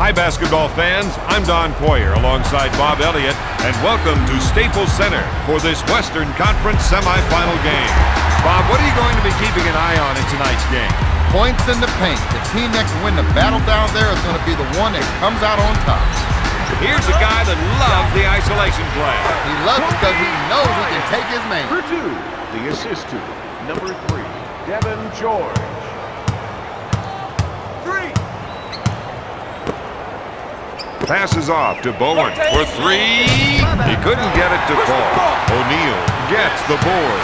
Hi, basketball fans. I'm Don Poyer alongside Bob Elliott, and welcome to Staples Center for this Western Conference semifinal game. Bob, what are you going to be keeping an eye on in tonight's game? Points in the paint. The team that can win the battle down there is going to be the one that comes out on top. Here's a guy that loves the isolation play. He loves it because he knows he can take his man. For two, the assist to number 3, Devin George. Passes off to Bowen for 3. He couldn't get it to fall. O'Neal gets the board.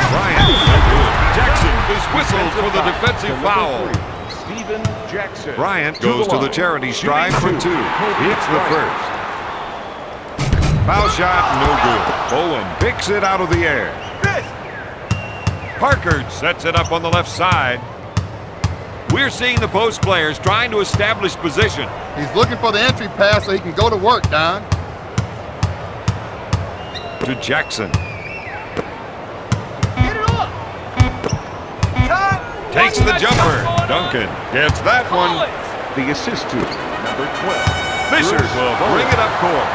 Bryant, no good. Jackson is whistled for the defensive foul. Steven Jackson. Bryant goes to the charity stripe for 2. Hits the first. Foul shot, no good. Bowen picks it out of the air. Parker sets it up on the left side. We're seeing the post players trying to establish position. He's looking for the entry pass so he can go to work, Don. To Jackson. Get it up. Takes the jumper. Duncan gets that one. The assist to number 12. Fisher will bring it up court.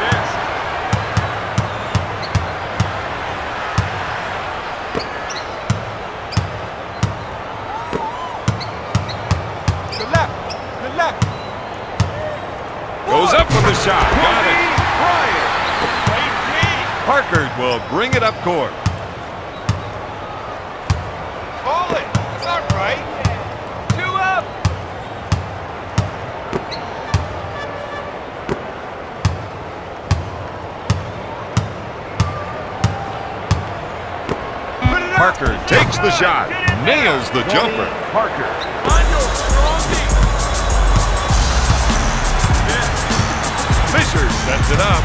Goes up with the shot. Got it. Parker will bring it up court. Call it. It's not right. 2 up. Parker takes the shot. Nails the jumper. Parker. Fisher sets it up.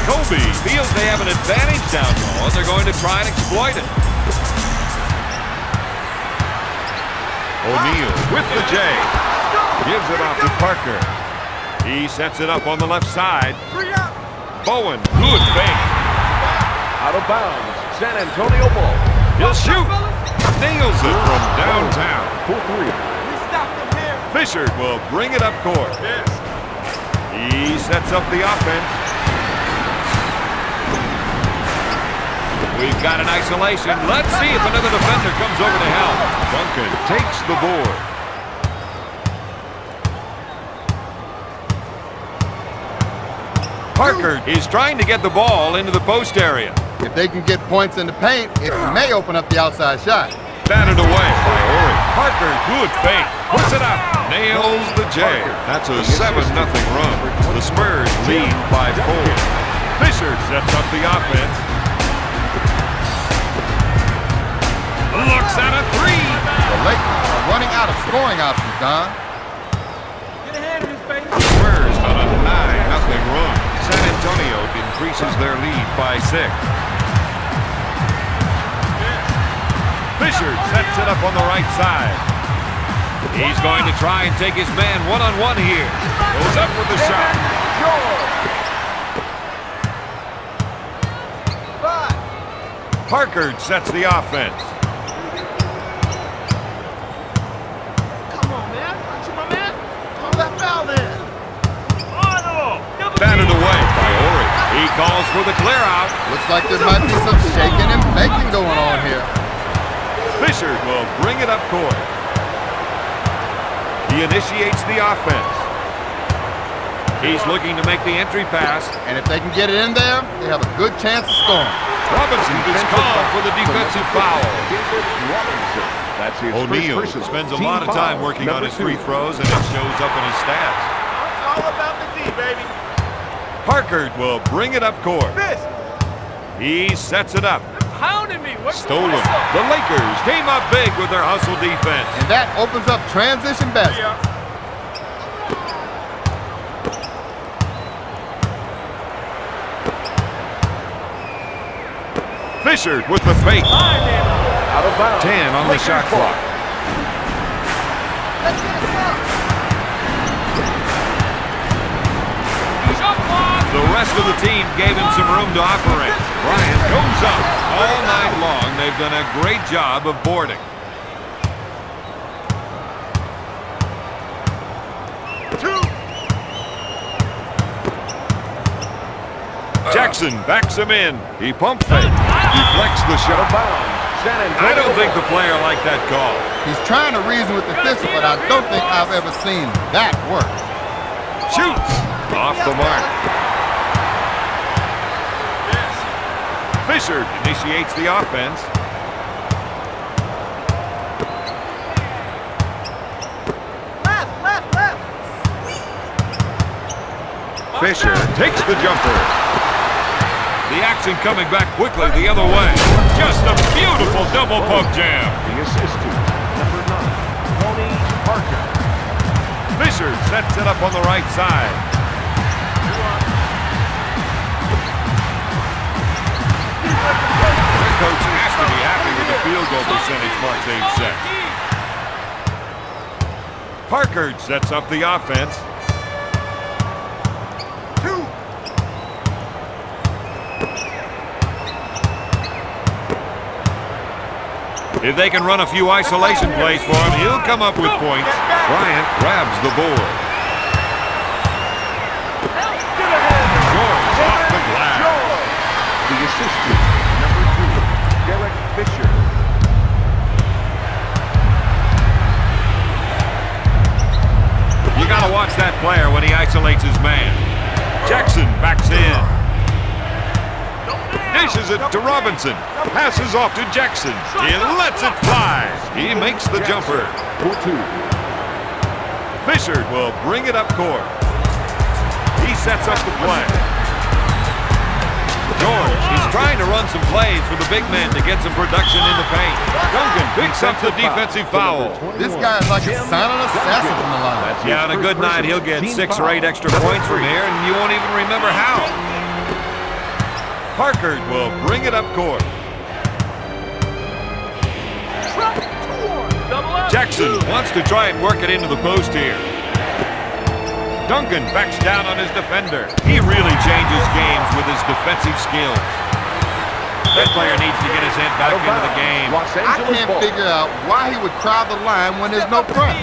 Kobe feels they have an advantage down low, and they're going to try and exploit it. O'Neal with the J. Gives it off to Parker. He sets it up on the left side. Bowen, good fake. Out of bounds. San Antonio ball. He'll shoot. Nails it from downtown. For 3. Fisher will bring it up court. He sets up the offense. We've got an isolation. Let's see if another defender comes over to help. Duncan takes the board. Parker is trying to get the ball into the post area. If they can get points in the paint, it may open up the outside shot. Batted away by Ori. Parker, good fake. Puts it up. Nails the J. That's a 7-0 run. The Spurs lead by 4. Fisher sets up the offense. Looks at a 3. The Lakers are running out of scoring options, Don. Get a hand in his face. Spurs on a 9-0 run. San Antonio increases their lead by 6. Fisher sets it up on the right side. He's going to try and take his man one-on-one here. Goes up with the shot. Parker sets the offense. Come on, man. Aren't you my man? Call that foul then. Batted away by Ori. He calls for the clear out. Looks like there might be some shaking and baking going on here. Fisher will bring it up court. He initiates the offense. He's looking to make the entry pass. And if they can get it in there, they have a good chance of scoring. Robinson is called for the defensive foul. That's his O'Neal first spends a team lot of time foul. working on Number his 2. free throws, and it shows up in his stats. It's all about the D, baby. Parker will bring it up court. He sets it up. Pounding me. What's Stolen. The Lakers came up big with their hustle defense. And that opens up transition baskets. Fisher with the fake. Out of bounds. 10 on the shot clock. The rest of the team gave him some room to operate. Bryant goes up. All night long, they've done a great job of boarding. Jackson backs him in. He pump fakes. Deflects the shot. I don't think the player liked that call. He's trying to reason with the official, but I don't think I've ever seen that work. Shoots. Off the mark. Fisher initiates the offense. Fisher takes the jumper. The action coming back quickly the other way. Just a beautiful double pump jam. The assist to number 9, Tony Parker. Fisher sets it up on the right side. The coach has to be happy with the field goal percentage mark they've set. Parker sets up the offense. If they can run a few isolation plays for him, he'll come up with points. Bryant grabs the board. George off the glass. The assistant, number 2, Derek Fisher. You got to watch that player when he isolates his man. Jackson backs in. Dishes it to Robinson. Passes off to Jackson. He lets it fly. He makes the jumper. 4-2. Fisher will bring it up court. He sets up the play. George, he's trying to run some plays for the big man to get some production in the paint. Duncan picks up the defensive foul. This guy's like a silent assassin from the line. Yeah, on a good night, he'll get 6 or 8 extra points from here, and you won't even remember how. Parker will bring it up court. Jackson wants to try and work it into the post here. Duncan backs down on his defender. He really changes games with his defensive skills. That player needs to get his head back into the game. I can't figure out why he would crowd the line when there's no press.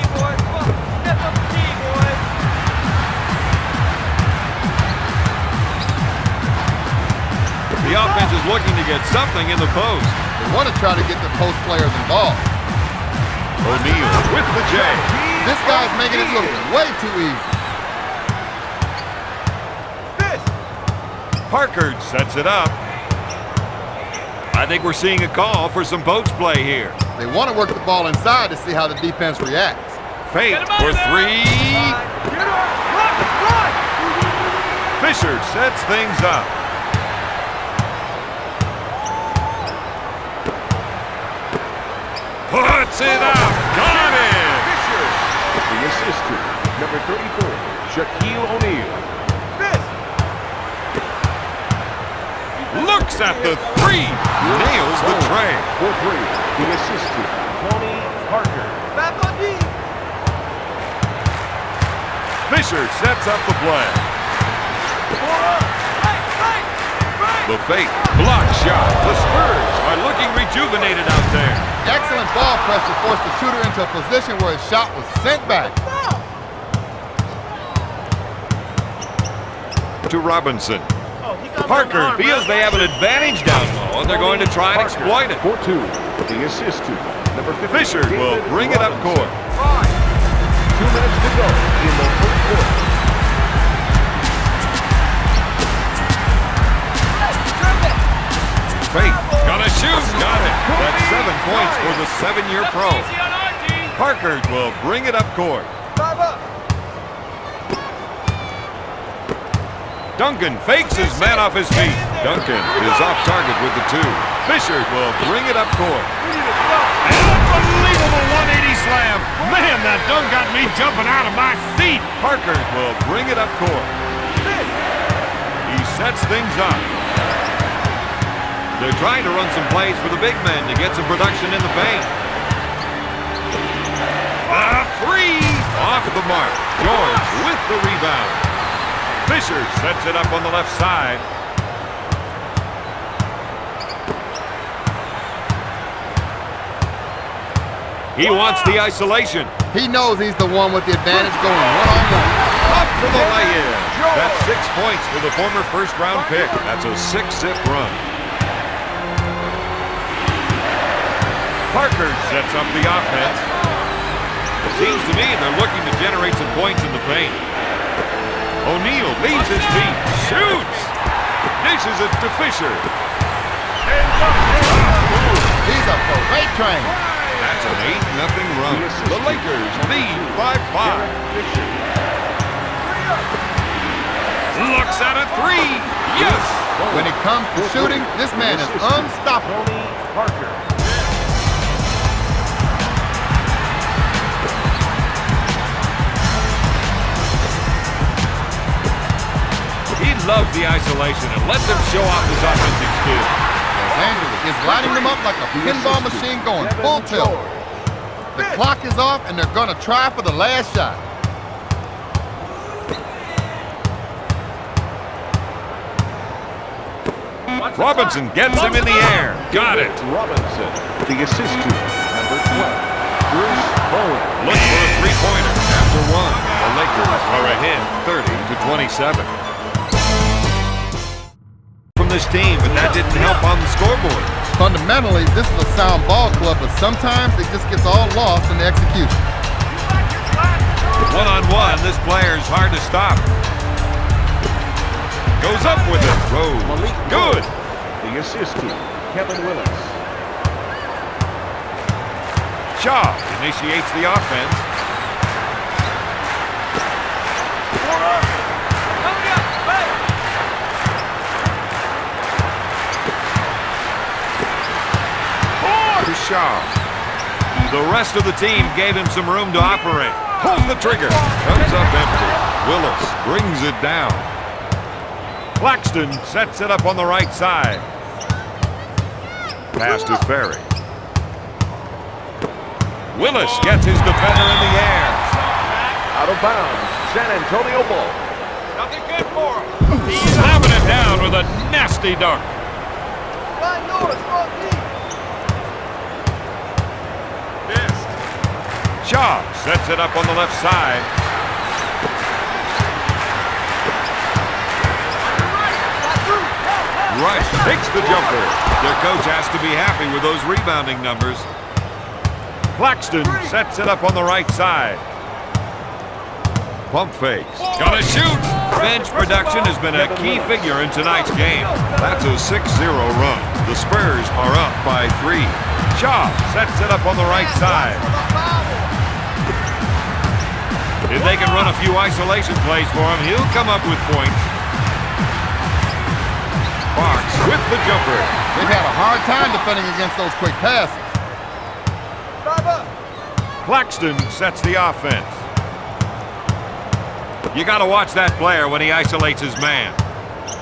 The offense is looking to get something in the post. They want to try to get the post players involved. O'Neal with the J. This guy's making it look way too easy. Parker sets it up. I think we're seeing a call for some post play here. They want to work the ball inside to see how the defense reacts. Fake for 3. Fisher sets things up. Puts it up. Got it. Fisher. The assistant, number 34, Shaquille O'Neal. Looks at the 3. Nails the tray. 4-3. The assistant, Tony Parker. Fisher sets up the play. The fake. Block shot. The Spurs are looking rejuvenated out there. Excellent ball pressure forced the shooter into a position where his shot was sent back. To Robinson. Parker feels they have an advantage down low, and they're going to try and exploit it. 4-2. The assistant, number 50. Fisher will bring it up court. 2 minutes to go in the first quarter. Fake. Gonna shoot. Got it. That's 7 points for the 7-year pro. Parker will bring it up court. Duncan fakes his man off his feet. Duncan is off target with the 2. Fisher will bring it up court. An unbelievable 180 slam. Man, that dunk got me jumping out of my seat. Parker will bring it up court. He sets things up. They're trying to run some plays for the big men to get some production in the paint. A 3 off the mark. George with the rebound. Fisher sets it up on the left side. He wants the isolation. He knows he's the one with the advantage going one-on-one. Up for the lay-in. That's 6 points for the former first-round pick. That's a 6-zip run. Parker sets up the offense. It seems to me they're looking to generate some points in the paint. O'Neal leaves his feet, shoots, dishes it to Fisher. He's a parade train. That's an 8-0 run. The Lakers lead by 5. Looks at a 3. Yes! When it comes to shooting, this man is unstoppable. Parker. He loves the isolation and lets him show off his offensive skills. Los Angeles is lighting them up like a pinball machine going full tilt. The clock is off, and they're going to try for the last shot. Robinson gets him in the air. Got it. Robinson, the assist to number 12. Bruce Bowen. Look for a three-pointer after one. The Lakers are ahead 30-27. From this team, but that didn't help on the scoreboard. Fundamentally, this is a sound ball club, but sometimes it just gets all lost in the execution. One-on-one, this player's hard to stop. Goes up with it. Rose. Good. The assist to Kevin Willis. Shaw initiates the offense. To Shaw. The rest of the team gave him some room to operate. Pulls the trigger. Comes up empty. Willis brings it down. Claxton sets it up on the right side. Pass to Ferry. Willis gets his defender in the air. Out of bounds. San Antonio ball. Nothing good for him. He's having it down with a nasty dunk. Shaw sets it up on the left side. Rush takes the jumper. Their coach has to be happy with those rebounding numbers. Claxton sets it up on the right side. Pump fakes. Gonna shoot. Bench production has been a key figure in tonight's game. That's a 6-0 run. The Spurs are up by 3. Shaw sets it up on the right side. If they can run a few isolation plays for him, he'll come up with points. Fox with the jumper. They've had a hard time defending against those quick passes. Claxton sets the offense. You got to watch that player when he isolates his man.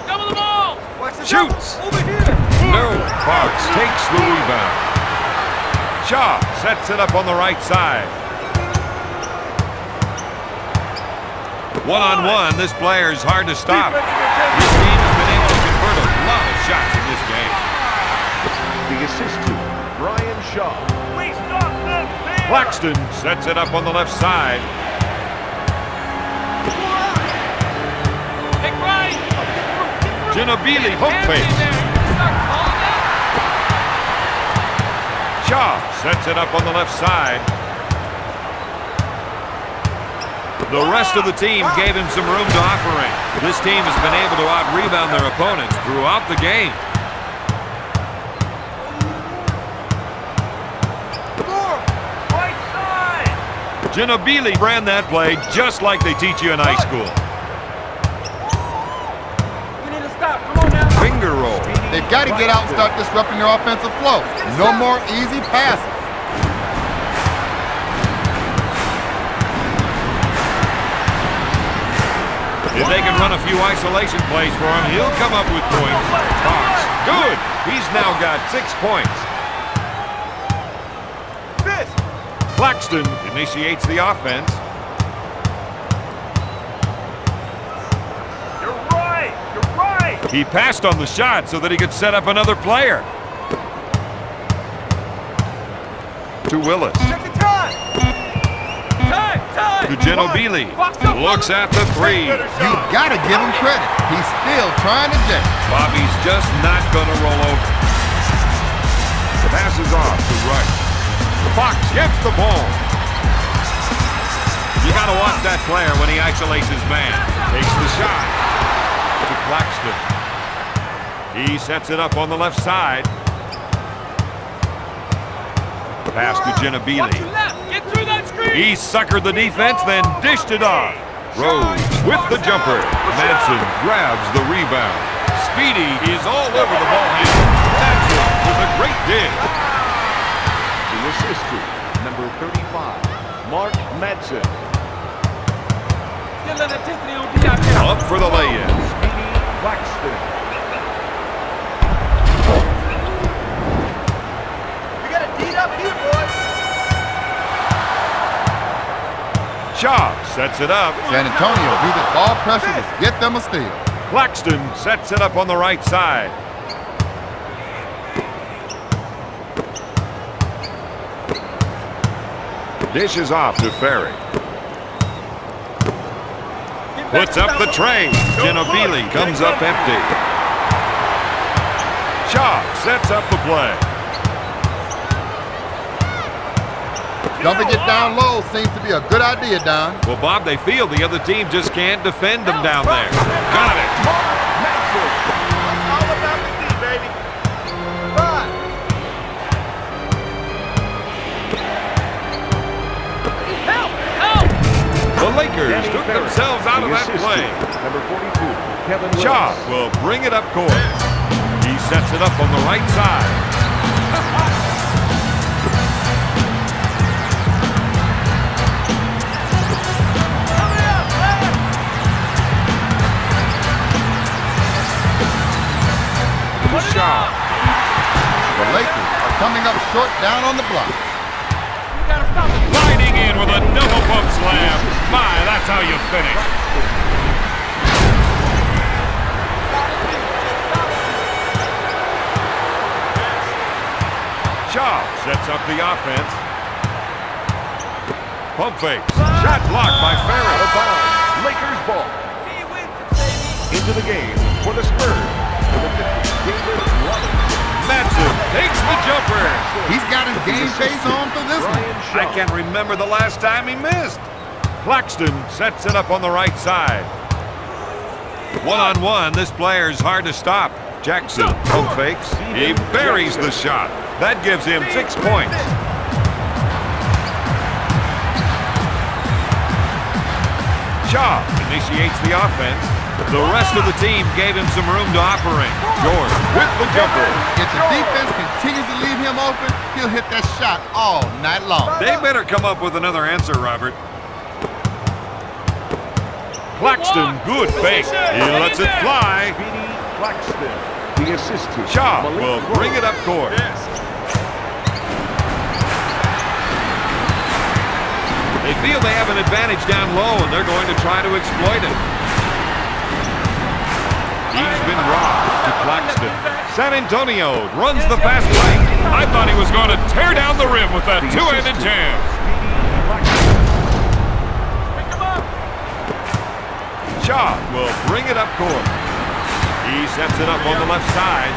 Double the ball. Shoots. Over here. No. Fox takes the rebound. Shaw sets it up on the right side. One-on-one, this player is hard to stop. This team has been able to convert a lot of shots in this game. The assist to Brian Shaw. Claxton sets it up on the left side. Ginobili hook fake. Shaw sets it up on the left side. The rest of the team gave him some room to operate. This team has been able to out-rebound their opponents throughout the game. Ginobili ran that play just like they teach you in high school. We need to stop. Come on now. Finger roll. They've got to get out and start disrupting their offensive flow. No more easy passes. If they can run a few isolation plays for him, he'll come up with points. Fox, good. He's now got 6 points. Claxton initiates the offense. You're right. You're right. He passed on the shot so that he could set up another player. To Willis. Check the time. to Ginobili. Looks at the three. You gotta give him credit. He's still trying to jet. Bobby's just not gonna roll over. The pass is off to Rush. Fox gets the ball. You gotta watch that player when he isolates his man. Takes the shot to Claxton. He sets it up on the left side. Pass to Ginobili. He suckered the defense, then dished it off. Rose with the jumper. Madsen grabs the rebound. Speedy is all over the ball handle. Madsen with a great dish. The assistant, number 35, Mark Madsen. Up for the lay-in. Speedy Claxton. We got a deed up here, boys. Shaw sets it up. San Antonio needed ball pressure to get them a steal. Claxton sets it up on the right side. Dishes off to Ferry. Puts up the tray. Ginobili comes up empty. Shaw sets up the play. Dumping it down low seems to be a good idea, Don. Well, Bob, they feel the other team just can't defend them down there. Got it. All about the D, baby. Five. Help! Help! The Lakers took themselves out of that play. Number 42, Kevin Shaw Willis. will bring it up court. He sets it up on the right side. Shaw. The Lakers are coming up short down on the block. Sliding in with a double pump slam. My, that's how you finish. Shaw sets up the offense. Pump fakes. Shot blocked by Out Ferry. of bounds. Lakers ball. Into the game for the Spurs. Number 50, David Robinson. Madsen takes the jumper. He's got his game face on for this one. Brian Shaw. I can't remember the last time he missed. Claxton sets it up on the right side. One-on-one, this player's hard to stop. Jackson pump fakes. He buries the shot. That gives him 6 points. Shaw initiates the offense. The rest of the team gave him some room to operate. George with the jumper. If the defense continues to leave him open, he'll hit that shot all night long. They better come up with another answer, Robert. Claxton, good fake. He lets it fly. Speedy Claxton. The assistant. Shaw Malik will Rose. bring it up court. They feel they have an advantage down low, and they're going to try to exploit it. He's been robbed to Claxton. San Antonio runs the fast break. I thought he was going to tear down the rim with that two-handed jam. Shaw will bring it up court. He sets it up on the left side.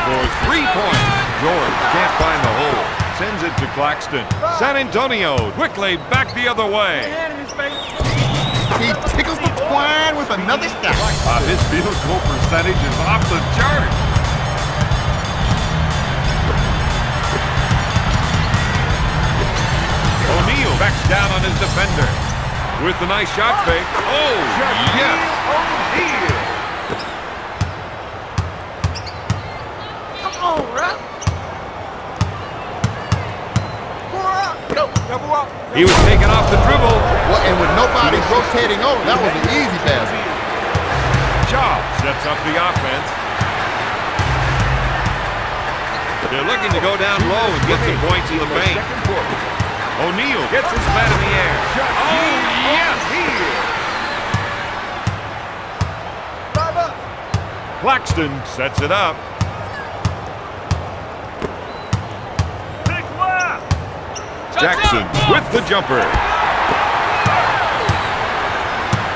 For 3 points, George can't find the hole. Sends it to Claxton. San Antonio quickly back the other way. He tickles the twine with another shot. His field goal percentage is off the chart. O'Neal backs down on his defender with the nice shot fake. Oh, yes. O'Neal. Come on, Russ. He was taken off the dribble. Well, and with nobody rotating over, that was an easy basket. Shaw sets up the offense. They're looking to go down low and get some points in the paint. O'Neal gets his man in the air. Oh, yes! Claxton sets it up. Jackson with the jumper.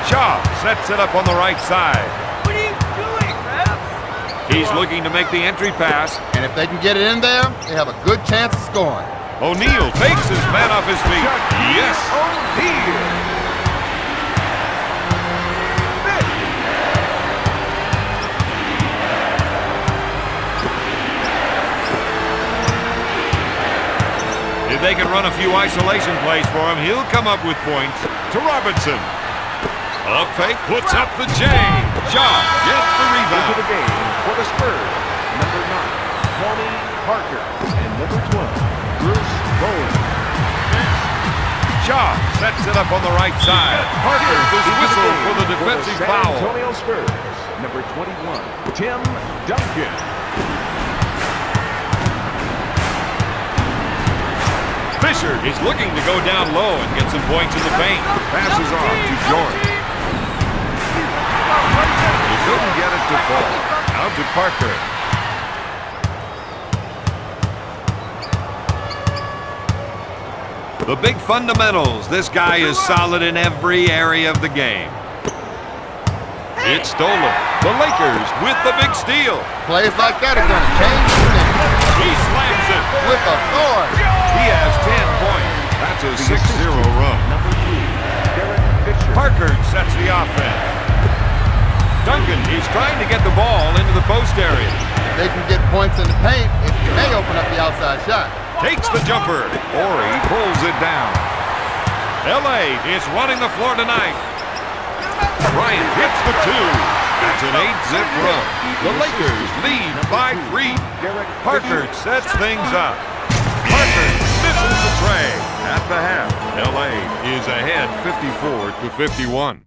Shaw sets it up on the right side. What are you doing, man? He's looking to make the entry pass. And if they can get it in there, they have a good chance of scoring. O'Neal takes his man off his feet. Yes. O'Neal. If they can run a few isolation plays for him, he'll come up with points. To Robinson. A fake puts up the J. Shaw gets the Into rebound. the game for the Spurs, number 9, Tony Parker, and number 12, Bruce Bowen. Shaw sets it up on the right side. Parker is whistled for the defensive San foul. Antonio Spurs, number 21, Tim Duncan. Fisher is looking to go down low and get some points in the paint. Passes off to George. He couldn't get it to fall. Out to Parker. The big fundamentals. This guy is solid in every area of the game. It's stolen. The Lakers with the big steal. Plays like that are going to change the game. He slams it. With authority. He has 10 points. That's a 6-0 run. Number 3, Derek Fisher. Parker sets the offense. Duncan is trying to get the ball into the post area. If they can get points in the paint, it may open up the outside shot. Takes the jumper. Ori pulls it down. L.A. is running the floor tonight. Bryant hits the 2. That's an 8-zip run. The Lakers lead by 3. Parker sets things up. Parker misses the tray. At the half, L.A. is ahead 54-51.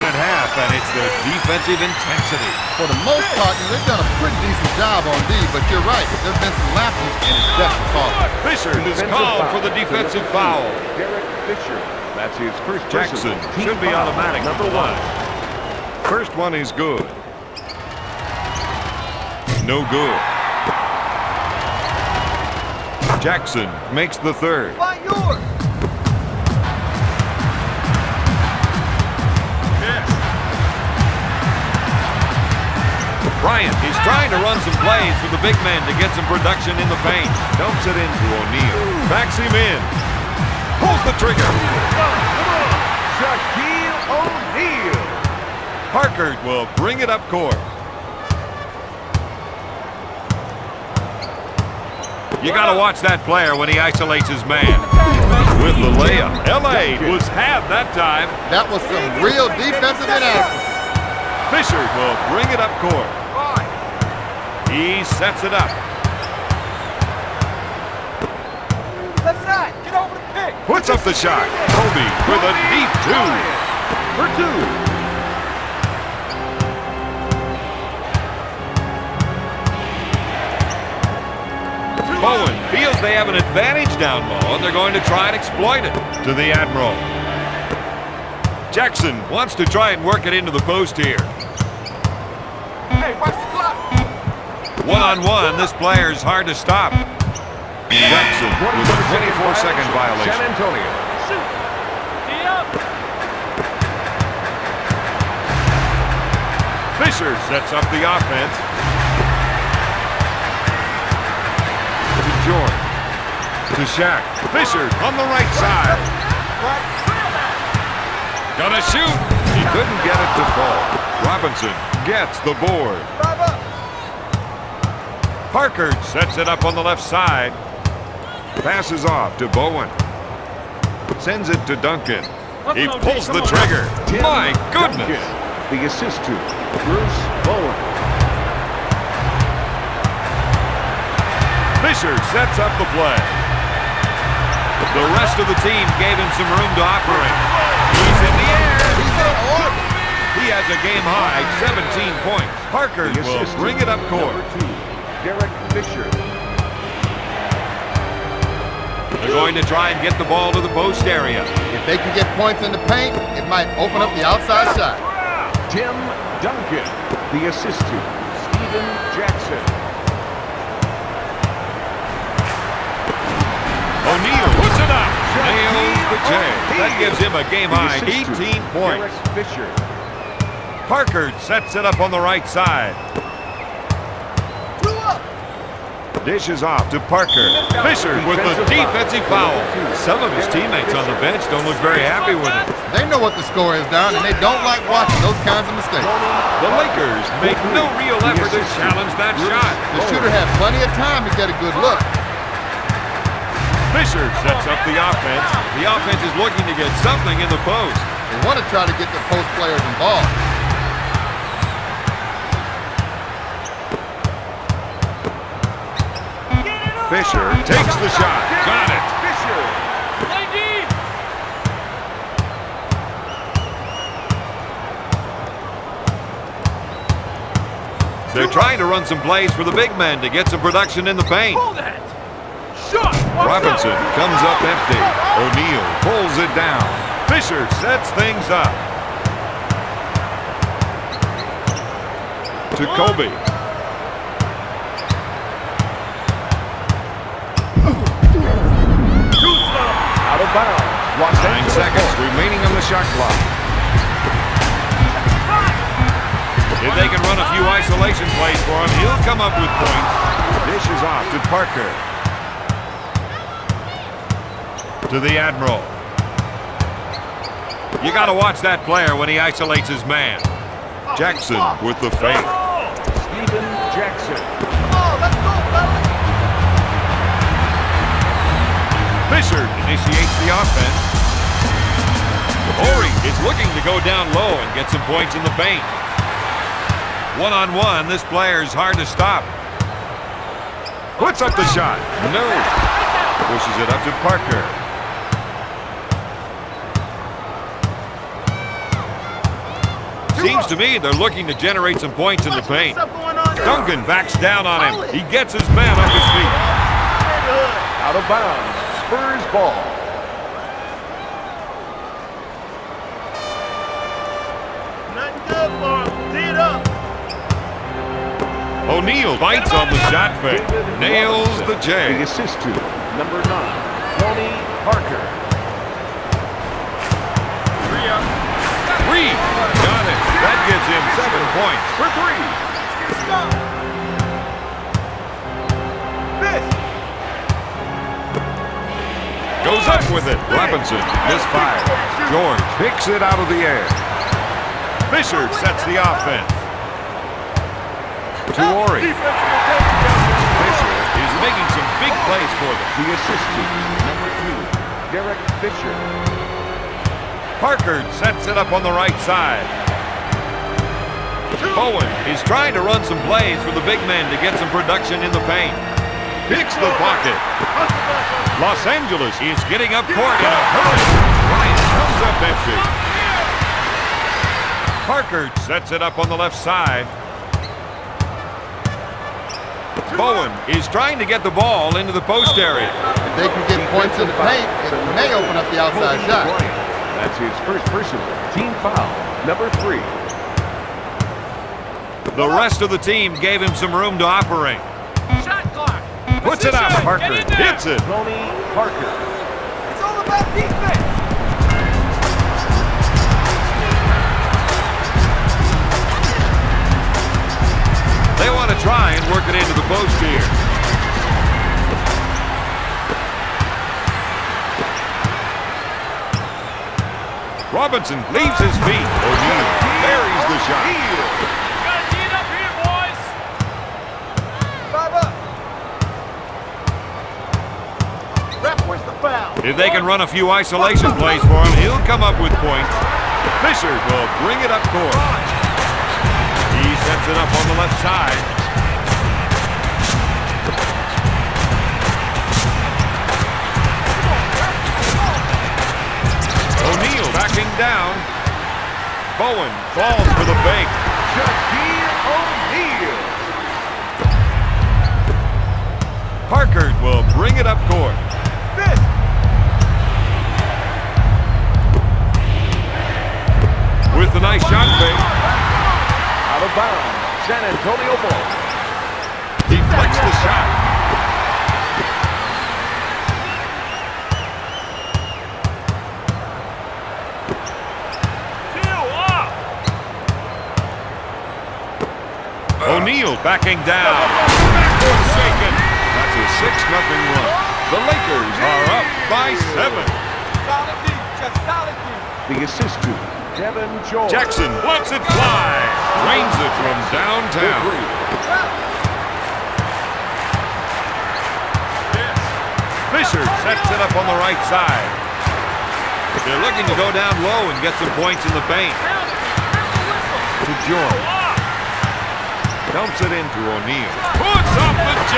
At half, and it's the defensive intensity. For the most part, they've done a pretty decent job on D, but you're right. There have been some lapses, and it's definitely costly. Fisher is called for the defensive foul. Derek Fisher. That's his first Jackson personal team should be foul. automatic. Number 1. First one is good. No good. Jackson makes the third. Find yours. Bryant is trying to run some plays for the big man to get some production in the paint. Dumps it into O'Neal. Backs him in. Pulls the trigger. Shaquille O'Neal. Parker will bring it up court. You got to watch that player when he isolates his man. With the layup. L.A. was half that time. That was some real defensive inaccuracy. Fisher will bring it up court. He sets it up. Left side. Get over the pick. Puts up the shot. Kobe with a deep 2. For 2. Bowen feels they have an advantage down low, and they're going to try and exploit it. To the Admiral. Jackson wants to try and work it into the post here. Hey, watch the clock. One-on-one, this player's hard to stop. Jackson with a 24-second San violation. Antonio. Shoot. D up. Fisher sets up the offense. To George. To Shaq. Fisher on the right side. Gonna shoot. He couldn't get it to fall. Robinson gets the board. Drive up. Parker sets it up on the left side. Passes off to Bowen. Sends it to Duncan. He pulls the trigger. Tim My goodness. Duncan. The assist to Bruce Bowen. Fisher sets up the play. The rest of the team gave him some room to operate. He's in the air. He's in orbit. He has a game-high 17 points. Parker The will assist bring it up court. Number 2, Derek Fisher. They're going to try and get the ball to the post area. If they can get points in the paint, it might open up the outside shot. Tim Duncan. The assist to Steven Jackson. O'Neal puts it J. That gives him a game-high 18 points. Fisher. Parker sets it up on the right side. Dishes off to Parker. Fisher with the defensive foul. Some of his teammates on the bench don't look very happy with it. They know what the score is down, and they don't like watching those kinds of mistakes. The Lakers make no real effort to challenge that shot. The shooter had plenty of time to get a good look. Fisher sets up the offense. The offense is looking to get something in the post. They want to try to get the post players involved. Fisher takes the shot. Got it. Fisher. They're trying to run some plays for the big men to get some production in the paint. Robinson comes up empty. O'Neal pulls it down. Fisher sets things up. To Kobe. Out of bounds. 9 seconds remaining on the shot clock. If they can run a few isolation plays for him, he'll come up with points. Dishes off to Parker. To the Admiral. You got to watch that player when he isolates his man. Jackson with the fake. Steven Jackson. Fisher initiates the offense. Horry is looking to go down low and get some points in the paint. One-on-one, this player is hard to stop. Puts up the shot. No. Pushes it up to Parker. Seems to me they're looking to generate some points in the paint. Duncan backs down on him. He gets his man off his feet. Out of bounds. Spurs ball. Nothing good for him. Tee it up. O'Neal bites on the shot fake. Nails the The J. assist to number 9, Tony Parker. Three. Got it. That gives him 7 points. For 3. Goes up with it. Robinson misfires. George picks it out of the air. Fisher sets the offense. To Horry. Fisher is making some big plays for them. The assist to number 2, Derek Fisher. Parker sets it up on the right side. Bowen is trying to run some plays for the big man to get some production in the paint. Picks the pocket. Los Angeles is getting up court in a hurry. Bryant comes up empty. Parker sets it up on the left side. Bowen is trying to get the ball into the post area. If they can get points in the paint, it may open up the outside shot. That's his first personal team foul, number 3. The rest of the team gave him some room to operate. Shot clock. Puts it up. Parker hits it. Tony Parker. It's all about defense. They want to try and work it into the post here. Robinson leaves his feet. O'Neal buries the shot. Gotta tee it up here, boys. 5 up. Ref, where's the foul? If they can run a few isolation plays for him, he'll come up with points. Fisher will bring it up court. He sets it up on the left side. O'Neal backing down. Bowen falls for the fake. Shaquille O'Neal. Parker will bring it up court. With the nice shot fake. Out of bounds. San Antonio ball. Deflects the shot. O'Neal backing down. Backward shaken. That's a 6-0 run. The Lakers are up by 7. Solid deep, just solid deep. The assist to Devin George. Jackson lets it fly. Drains it from downtown. Fisher sets it up on the right side. They're looking to go down low and get some points in the paint. To George. Dumps it into O'Neal. Puts up the J.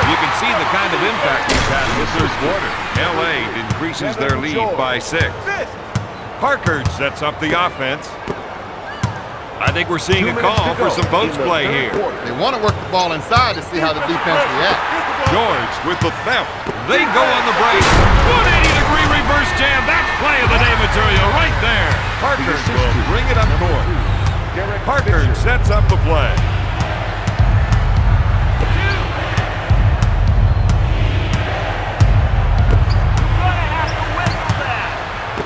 You can see the kind of impact he's had in the third quarter. L.A. increases their lead by 6. Parker sets up the offense. I think we're seeing a call for some post play here. They want to work the ball inside to see how the defense reacts. George with the theft. They go on the break. 180-degree reverse jam. That's play of the day material right there. Parker will bring it up court. Parker sets up the play.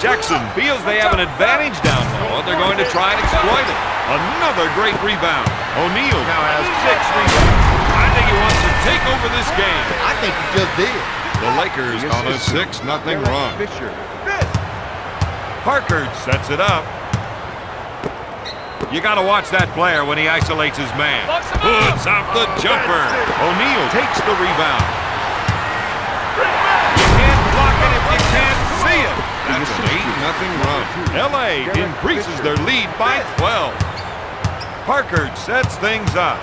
Jackson feels they have an advantage down low. They're going to try and exploit it. Another great rebound. O'Neal now has 6 rebounds. I think he wants to take over this game. I think he just did. The Lakers on a 6-0 run. Parker sets it up. You got to watch that player when he isolates his man. Puts out the jumper. O'Neal takes the rebound. You can't block it if you can't see it. That's an 8-0 run. L.A. increases their lead by 12. Parker sets things up.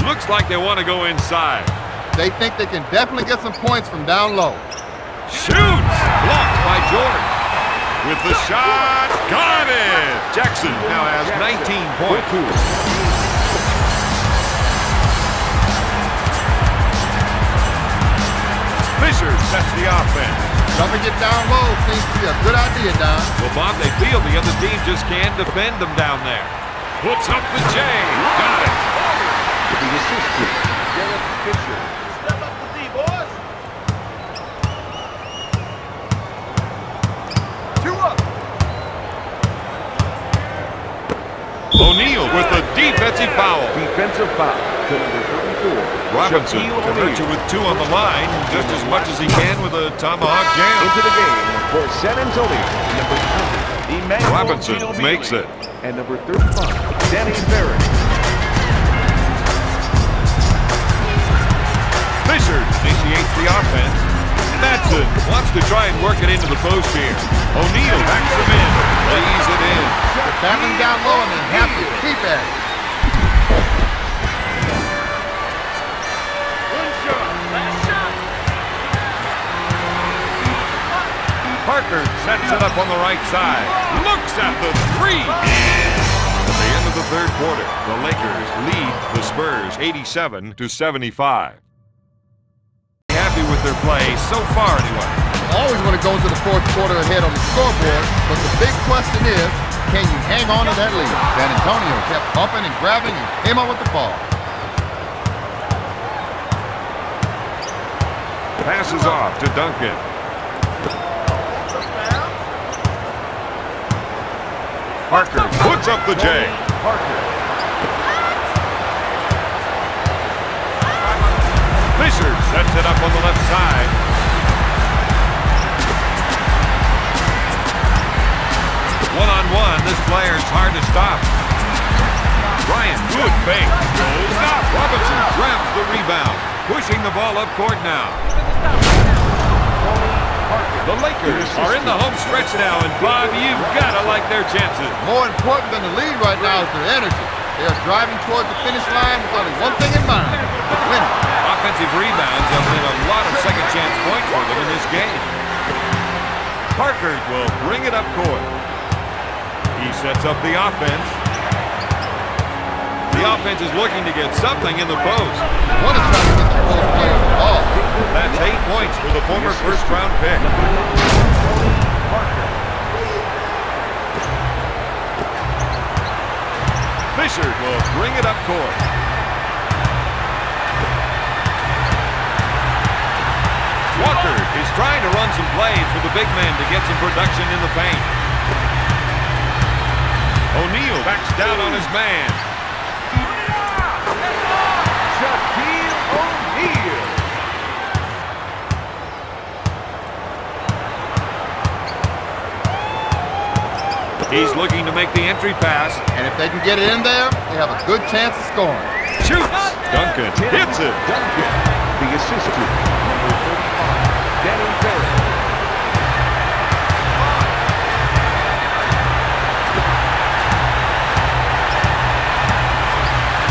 Looks like they want to go inside. They think they can definitely get some points from down low. Shoots! Blocked by George. With the shot, got it! Jackson now has 19 points. Fisher sets the offense. Jumping it down low seems to be a good idea, Don. Well, Bob, they feel the other team just can't defend them down there. Puts up the J. Got it. The assist to Derek Fisher. Step up the D, boys. 2 up. O'Neal with a defensive foul. Defensive foul to number 34. Robinson can hurt you with 2 on the line just as much as he can with a tomahawk jam. Into the game for San Antonio, number 20, Emmanuel Robinson Ginobili. makes it. And number 35, Danny Barrett. Fisher initiates the offense. Madsen wants to try and work it into the post here. O'Neal backs him in. Lays it in. They're battling down low and they have to keep at it. Parker sets it up on the right side. Looks at the 3. At the end of the third quarter, the Lakers lead the Spurs 87-75. Happy with their play so far anyway. Always want to go into the fourth quarter ahead on the scoreboard, but the big question is, can you hang on to that lead? San Antonio kept bumping and grabbing and came up with the ball. Passes off to Duncan. Parker puts up the J. Parker. Fisher sets it up on the left side. One-on-one, this player's hard to stop. Bryant, good fake. Goes up. Robinson grabs the rebound. Pushing the ball up court now. The Lakers are in the home stretch now, and Bob, you've got to like their chances. More important than the lead right now is their energy. They are driving towards the finish line with only one thing in mind: winning. Offensive rebounds have been a lot of second-chance points for them in this game. Parker will bring it up court. He sets up the offense. The offense is looking to get something in the post. One is trying to get the post player the ball. That's 8 points for the former first-round pick. Fisher will bring it up court. Walker is trying to run some plays for the big man to get some production in the paint. O'Neal backs down on his man. Shaquille O'Neal. He's looking to make the entry pass. And if they can get it in there, they have a good chance of scoring. Shoots. Duncan hits it. Duncan, the assist to number 35, Danny Ferry.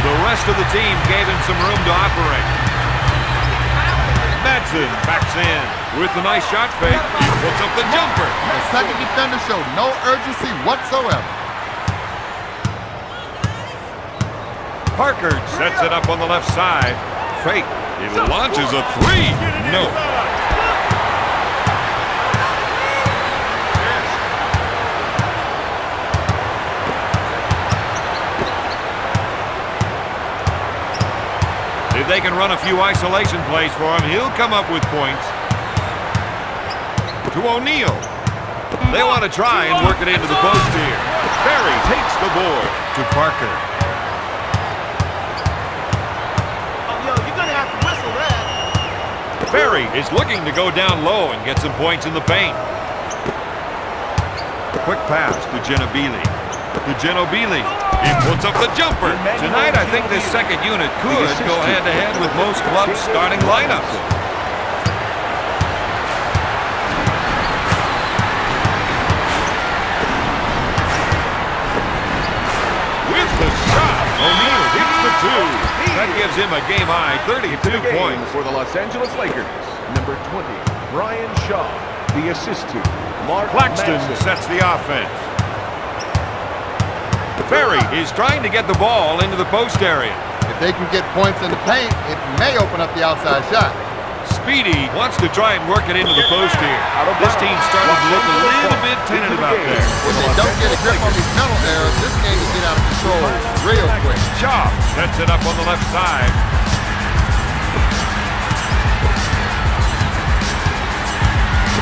The rest of the team gave him some room to operate. Madsen backs in with a nice shot fake. He puts up the jumper. The second defender showed no urgency whatsoever. Parker sets it up on the left side. Fake. He launches a three. No. If they can run a few isolation plays for him, he'll come up with points. To O'Neal. They want to try and work it into the post here. Barry takes the board to Parker. Yo, you're gonna have to whistle that. Barry is looking to go down low and get some points in the paint. Quick pass to Ginobili. To Ginobili. He puts up the jumper. Tonight, I think this second unit could go head-to-head with most clubs' starting lineups. With the shot, O'Neal hits the two. That gives him a game-high 32 points. For the Los Angeles Lakers, number 20, Brian Shaw, the assist to Mark Claxton Madsen. sets the offense. Ferry is trying to get the ball into the post area. If they can get points in the paint, it may open up the outside shot. Speedy wants to try and work it into the post here. This team's starting to look a little bit tentative out there. If they don't get a grip on these mental errors, this game will get out of control real quick. Shaw sets it up on the left side.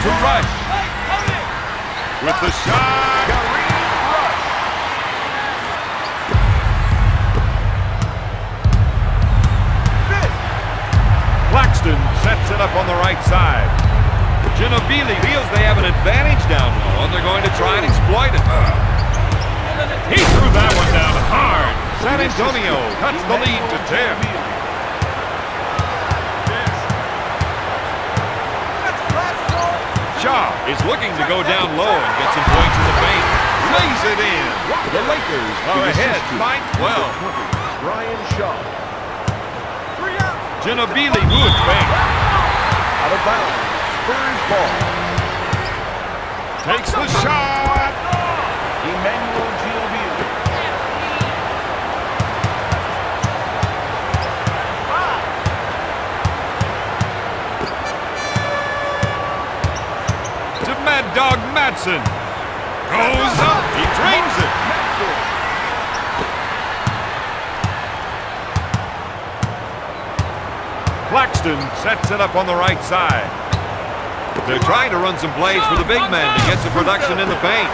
To Rush. With the shot. Claxton sets it up on the right side. Ginobili feels they have an advantage down low, and they're going to try and exploit it. He threw that one down hard. San Antonio cuts the lead to 10. Shaw is looking to go down low and get some points in the paint. Lays it in. The Lakers are ahead by 12. Brian Shaw. Ginobili, good fake. Out of bounds. Spurs ball. Takes the shot. Emmanuel Ginobili. To Mad Dog Madsen. Goes up. He drains it. Claxton sets it up on the right side. They're trying to run some plays for the big man to get some production in the paint.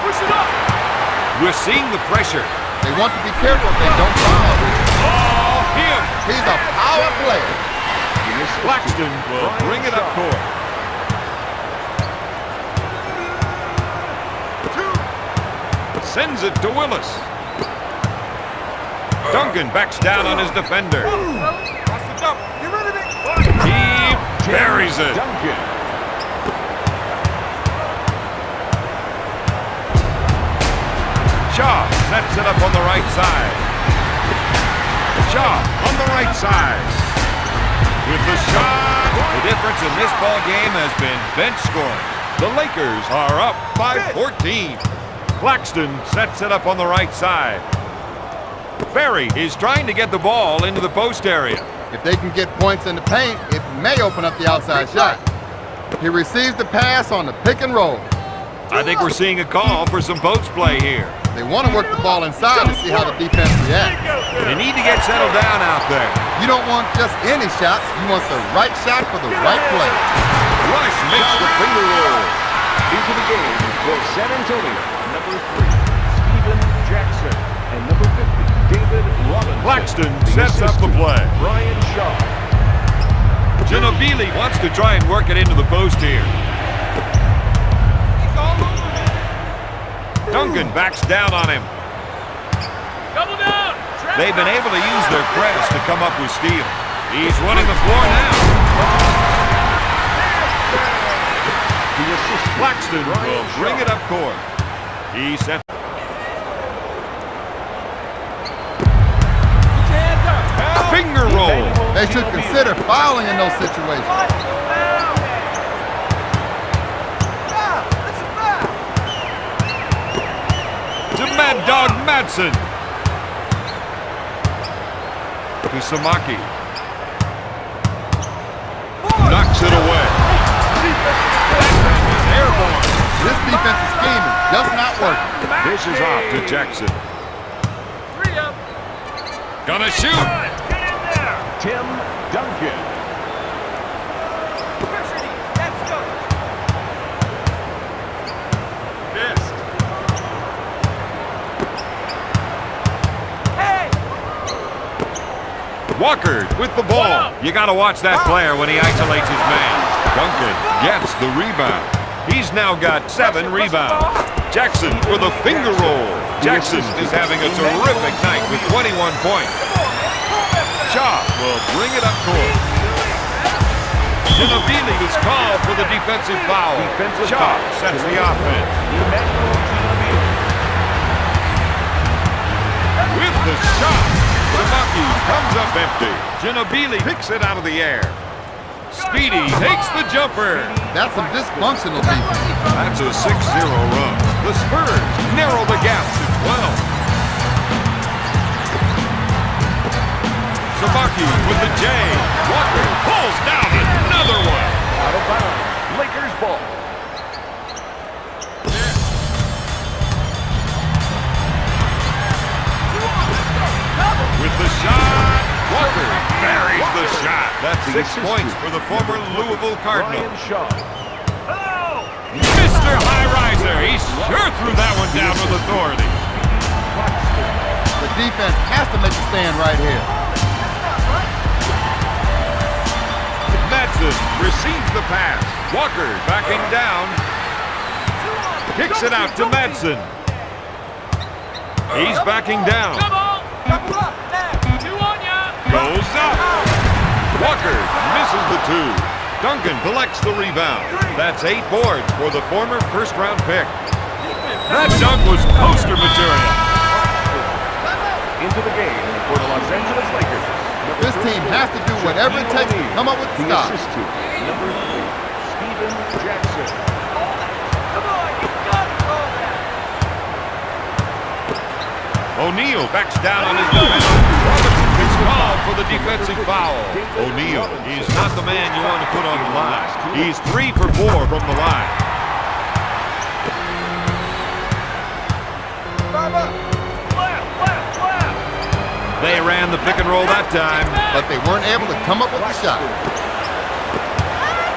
We're seeing the pressure. They want to be careful if they don't foul. Oh, him. He's a power player. Claxton will bring it up court. Sends it to Willis. Duncan backs down on his defender. He buries it. Duncan. Shaw sets it up on the right side. Shaw on the right side. With the shot. The difference in this ball game has been bench scoring. The Lakers are up by 14. Claxton sets it up on the right side. Ferry is trying to get the ball into the post area. If they can get points in the paint, it may open up the outside shot. He receives the pass on the pick and roll. I think we're seeing a call for some post play here. They want to work the ball inside and see how the defense reacts. They need to get settled down out there. You don't want just any shots. You want the right shot for the right play. Rush makes the finger roll. Into the game for San Antonio, number 3, Steven Jackson, and number 50, Damian David Robinson. Claxton sets up the play. Brian Shaw. Ginobili wants to try and work it into the post here. Duncan backs down on him. Double down. They've been able to use their press to come up with steals. He's running the floor now. Claxton will bring it up court. He sent. Finger roll. They should consider fouling in those situations. To Mad Dog Madsen. To Samaki. Knocks it away. Airborne. This defensive scheme is just not working. Dishes off to Jackson. Gonna shoot. Tim Duncan. Missed. Walker with the ball. You got to watch that player when he isolates his man. Duncan gets the rebound. He's now got 7 rebounds. Jackson with a finger roll. Jackson is having a terrific night with 21 points. Shaw will bring it up court. Ginobili is called for the defensive foul. Shaw sets the offense. With the shot, Samaki comes up empty. Ginobili picks it out of the air. Speedy takes the jumper. That's some dysfunctional defense. That's a 6-0 run. The Spurs narrow the gap to 12. Samaki with the J. Walker pulls down another one. Out of bounds. Lakers ball. With the shot, Walker buries the shot. That's 6 points for the former Louisville Cardinal. Brian Shaw. Mr. High Riser, he sure threw that one down with authority. The defense has to make a stand right here. Madsen receives the pass. Walker backing down. Kicks it out to Madsen. He's backing down. Goes up. Walker misses the 2. Duncan collects the rebound. That's 8 boards for the former first-round pick. That dunk was poster material. Into the game for the Los Angeles Lakers. This team has to do whatever it takes to come up with the The stop. assist to number 3, Steven Jackson. O'Neal backs down on his defense. Robinson gets called for the defensive foul. O'Neal is not the man you want to put on the line. He's 3 for 4 from the line. They ran the pick and roll that time. But they weren't able to come up with the shot.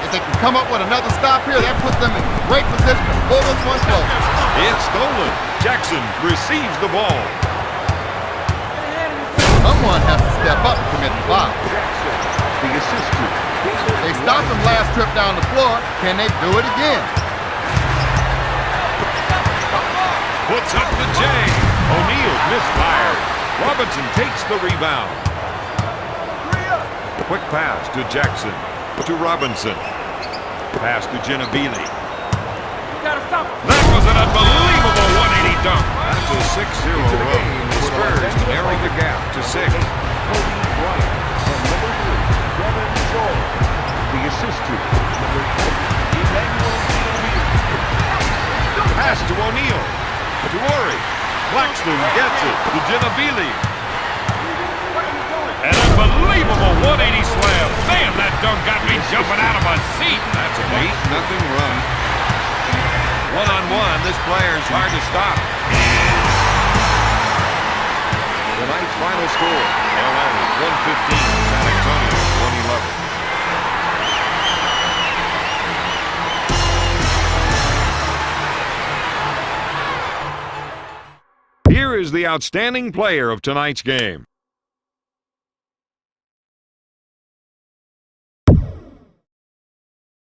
If they can come up with another stop here, that puts them in great position to pull this one close. It's stolen. Jackson receives the ball. Someone has to step up and commit the foul. Jackson. The assist to They stopped them last trip down the floor. Can they do it again? Puts up the J. O'Neal misfired. Robinson takes the rebound. Quick pass to Jackson. To Robinson. Pass to Ginobili. That was an unbelievable 180 dunk. That's a 6-0 run. The Spurs narrow the gap to 6. Kobe Bryant. And number 3, Devin Joel. The assist to number 2, Emmanuel Ginobili. Pass to O'Neal. To Ori. Claxton gets it to Ginobili. An unbelievable 180 slam. Man, that dunk got me jumping out of my seat. That's an 8-0 run. One-on-one, this player's hard to stop. Tonight's final score, Carolina 115, San Antonio 111. Here is the outstanding player of tonight's game.